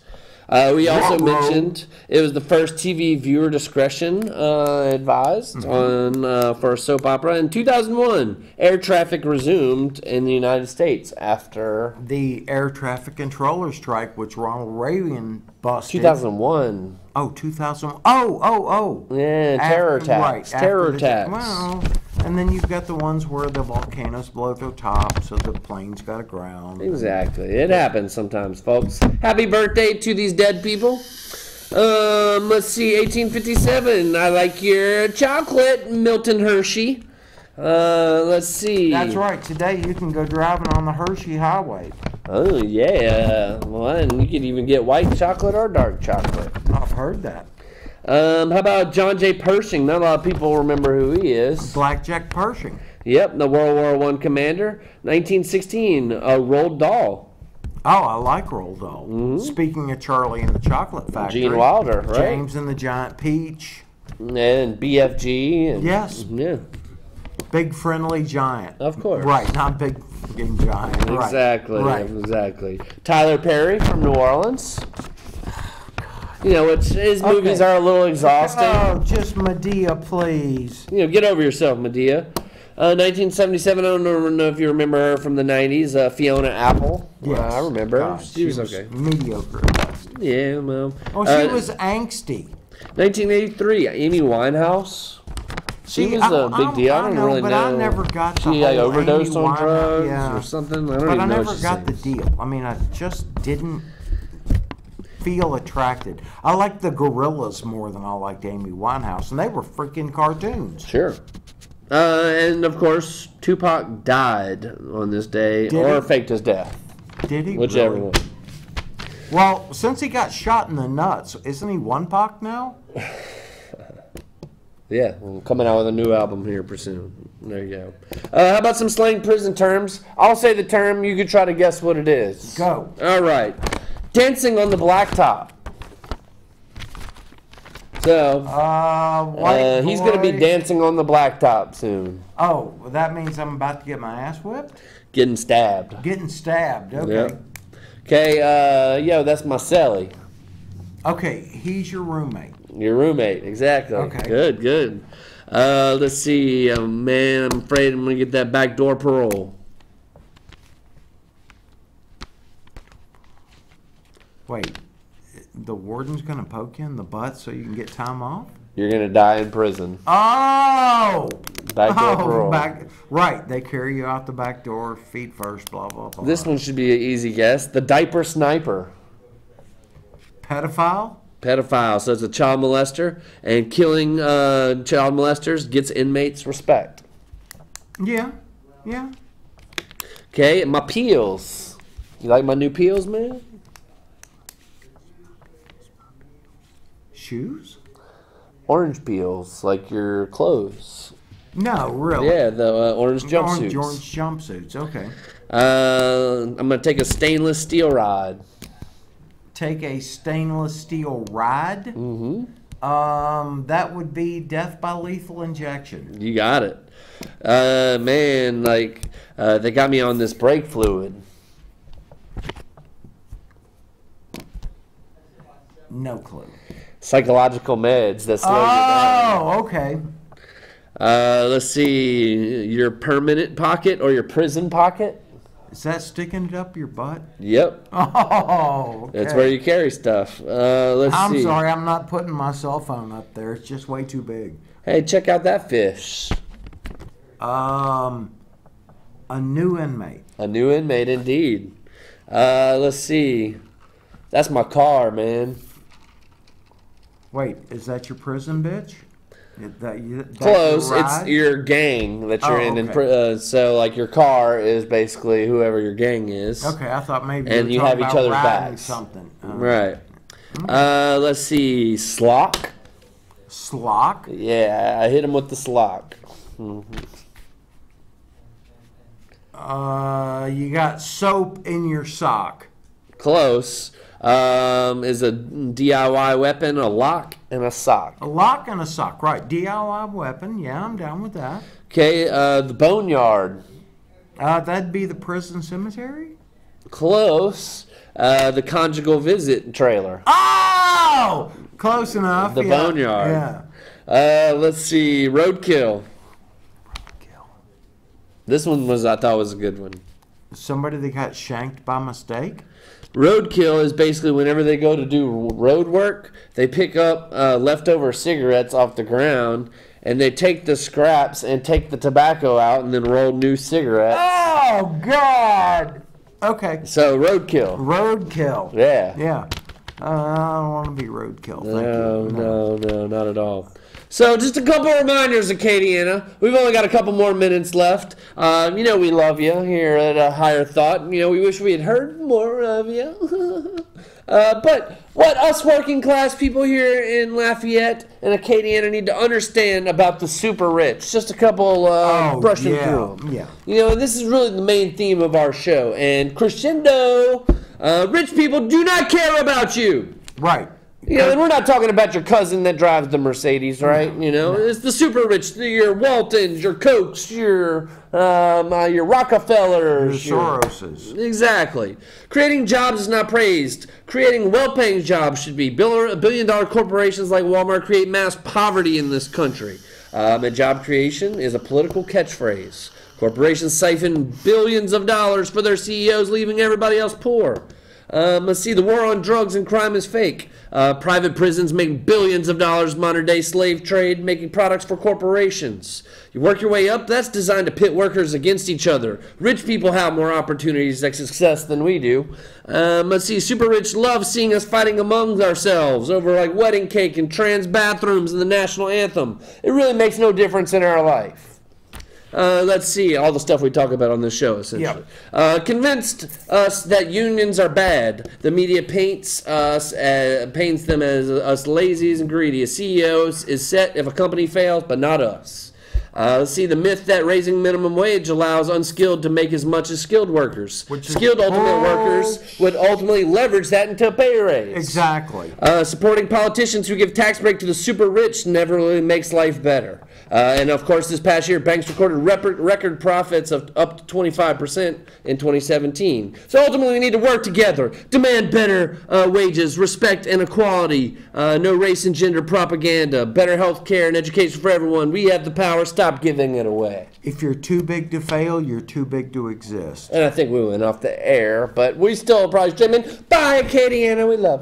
We also mentioned it was the first TV viewer discretion advised on for a soap opera. In 2001, air traffic resumed in the United States after the air traffic controller strike, which Ronald Reagan busted. 2001. Oh, 2000. Oh. Yeah, terror attacks. Right, terror attacks. Well, and then you've got the ones where the volcanoes blow their top, so the planes got to ground. Exactly. It happens sometimes, folks. Happy birthday to these dead people. Let's see, 1857. I like your chocolate, Milton Hershey. Let's see. That's right. Today you can go driving on the Hershey Highway. Oh, yeah. Well, and you can even get white chocolate or dark chocolate. I've heard that. How about John J. Pershing? Not a lot of people remember who he is. Blackjack Pershing. Yep, the World War I commander. 1916, Roald Dahl. Oh, I like Roald Dahl. Speaking of Charlie and the Chocolate Factory. Gene Wilder, right? James and the Giant Peach. And BFG. And, Yes. Yeah. Big Friendly Giant. Of course. Right, not Big Friggin' Giant. Right. Exactly. Right. Exactly. Tyler Perry from New Orleans. You know, his movies are a little exhausting. Oh, just Medea, please. You know, get over yourself, Medea. 1977, I don't know if you remember her from the 90s, Fiona Apple. Yes. I remember. God, She was okay. Mediocre. Yeah, well. Oh, she was angsty. 1983, Amy Winehouse. She was a big deal. I don't really know. But I never got the She whole overdosed Amy on Winehouse, drugs yeah. or something. I don't But even I know. never got the deal. I mean, I just didn't feel attracted. I liked the Gorillas more than I liked Amy Winehouse, and they were freaking cartoons. Sure. And of course, Tupac died on this day, or faked his death. Did he? Whichever really? one. Well, since he got shot in the nuts, isn't he one Pac now? Yeah, well, coming out with a new album here pretty soon. There you go. How about some slang prison terms? I'll say the term. You can try to guess what it is. Go. All right. Dancing on the blacktop. So, he's going to be dancing on the blacktop soon. Oh, well, that means I'm about to get my ass whipped? Getting stabbed. Getting stabbed, okay. Yep. Okay, yo, that's my celly. Okay, he's your roommate. Your roommate, exactly. Okay. Good, good. Let's see. Man, I'm afraid I'm going to get that backdoor parole. Wait, the warden's going to poke you in the butt so you can get time off? You're going to die in prison. Oh! Backdoor parole. Right, they carry you out the back door, feet first, blah, blah, blah. This one should be an easy guess. The diaper sniper. Pedophile? Pedophile. So it's a child molester, and killing child molesters gets inmates respect. Yeah, yeah. Okay, my peels. You like my new peels, man? Shoes? Orange peels, like your clothes. No, really. Yeah, the orange jumpsuits. Orange jumpsuits, okay. I'm going to take a stainless steel rod. Take a stainless steel rod? Mm-hmm. That would be death by lethal injection. You got it. Man, like, they got me on this brake fluid. No clue. Psychological meds that slow you down. Oh, okay. Let's see. Your permanent pocket or your prison pocket? Is that sticking it up your butt? Yep. Oh, okay. That's where you carry stuff. Let's see. I'm sorry, I'm not putting my cell phone up there. It's just way too big. Hey, check out that fish. A new inmate. A new inmate, indeed. Let's see. That's my car, man. Wait, is that your prison, bitch? Close. It's your gang that you're in. Okay. And so, like, your car is basically whoever your gang is. Okay, I thought maybe and you have each other's backs. Something. Right. Let's see. Slock. Slock? Yeah, I hit him with the slock. Mm-hmm. You got soap in your sock. Close. Is a DIY weapon, a lock, and a sock. A lock and a sock, right. DIY weapon, yeah, I'm down with that. Okay, the boneyard. That'd be the prison cemetery? Close. The conjugal visit trailer. Oh! Close enough. The boneyard. Yeah. Let's see, roadkill. This one I thought was a good one. Somebody that got shanked by mistake? Roadkill is basically whenever they go to do road work, they pick up leftover cigarettes off the ground, and they take the scraps and take the tobacco out and then roll new cigarettes. Oh, God! Okay. So, roadkill. Roadkill. Yeah. Yeah. I don't want to be roadkill. Thank you. No, not at all. So, just a couple reminders, Acadiana. We've only got a couple more minutes left. We love you here at A Higher Thought. We wish we had heard more of you. But what us working class people here in Lafayette and Acadiana need to understand about the super rich. Just a couple brushing through them. Yeah. This is really the main theme of our show. And crescendo, Rich people do not care about you. Right. You know, and we're not talking about your cousin that drives the Mercedes, right? You know, it's the super rich, your Waltons, your Kochs, your Rockefellers, Your Soroses. Exactly. Creating jobs is not praised. Creating well-paying jobs should be. Billion-dollar corporations like Walmart create mass poverty in this country. And job creation is a political catchphrase. Corporations siphon billions of dollars for their CEOs, leaving everybody else poor. Let's see, the war on drugs and crime is fake. Private prisons make billions of dollars, modern day slave trade, making products for corporations. You work your way up, that's designed to pit workers against each other. Rich people have more opportunities for success than we do. Let's see, super rich love seeing us fighting among ourselves over like wedding cake and trans bathrooms and the national anthem. It really makes no difference in our life. Let's see, all the stuff we talk about on this show, essentially. Yep. Convinced us that unions are bad. The media paints them as us lazy and greedy. A CEO is set if a company fails, but not us. Let's see, the myth that raising minimum wage allows unskilled to make as much as skilled workers. Skilled ultimate workers would ultimately leverage that into a pay raise. Exactly. Supporting politicians who give tax break to the super rich never really makes life better. And of course, this past year, banks recorded record profits of up to 25% in 2017. So ultimately, we need to work together, demand better wages, respect and equality, no race and gender propaganda, better health care and education for everyone. We have the power. Stop giving it away. If you're too big to fail, you're too big to exist. And I think we went off the air, but we still probably streaming. Bye, Katie Anna. We love you.